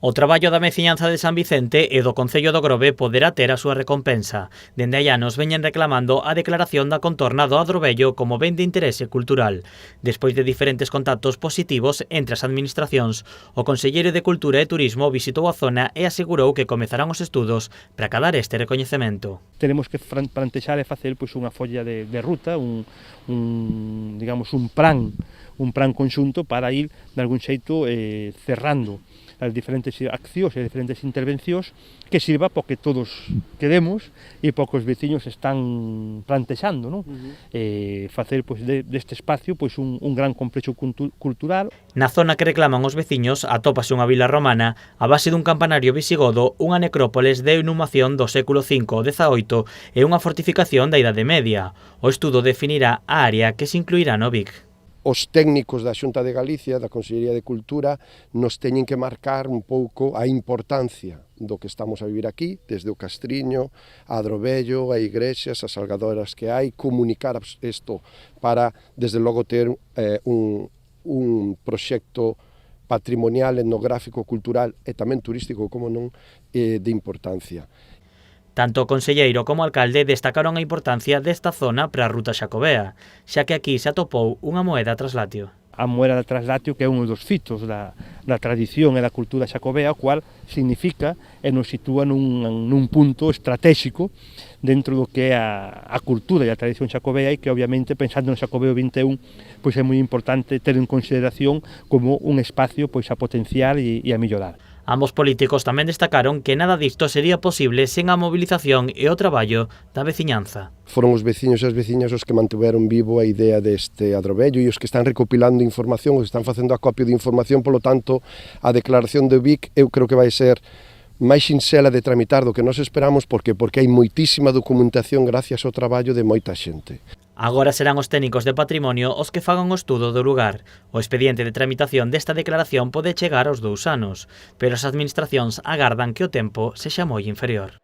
O traballo da veciñanza de San Vicente e do Concello do Grove poderá ter a súa recompensa. Dende hai anos veñen reclamando a declaración da contorna do Adrobello como ben de interese cultural. Despois de diferentes contactos positivos entre as administracións, o Conselleiro de Cultura e Turismo visitou a zona e asegurou que comezarán os estudos para acadar este recoñecemento. Tenemos que plantexar e facer unha folla de ruta, digamos, un plan conxunto para ir, de algún xeito, cerrando as diferentes accións e diferentes intervencións que sirva para que todos quedemos e para que os veciños están plantexando, non? Facer deste espacio un gran complexo cultural. Na zona que reclaman os veciños atópase unha vila romana a base dun campanario visigodo, unha necrópolis de inhumación do século V ou XVIII e unha fortificación da Idade Media. O estudo definirá a área que se incluirá no BIC. Os técnicos da Xunta de Galicia, da Consellería de Cultura, nos teñen que marcar un pouco a importancia do que estamos a vivir aquí, desde o Castriño, a Adrobello, a igrexas, as salgadoras que hai, comunicar isto para, desde logo, ter un proxecto patrimonial, etnográfico, cultural e tamén turístico, como non, de importancia. Tanto o conselleiro como o alcalde destacaron a importancia desta zona para a ruta xacobea, xa que aquí se atopou unha moeda traslatio. A moeda de traslatio que é un dos fitos da tradición e da cultura xacobea, o cual significa e nos sitúa nun punto estratégico dentro do que é a cultura e a tradición xacobea e que, obviamente, pensando no Xacobeo 21, é moi importante ter en consideración como un espacio a potenciar e a mellorar. Ambos políticos tamén destacaron que nada disto sería posible sen a mobilización e o traballo da veciñanza. Foron os veciños e as veciñas os que mantiveron vivo a idea deste Adrobello e os que están recopilando información, os que están facendo acopio de información, polo tanto, a declaración de BIC eu creo que vai ser máis sinxela de tramitar do que nos esperamos, porque hai moitísima documentación gracias ao traballo de moita xente. Agora serán os técnicos de patrimonio os que fagan o estudo do lugar. O expediente de tramitación desta declaración pode chegar aos 2 anos, pero as administracións agardan que o tempo sexa moi inferior.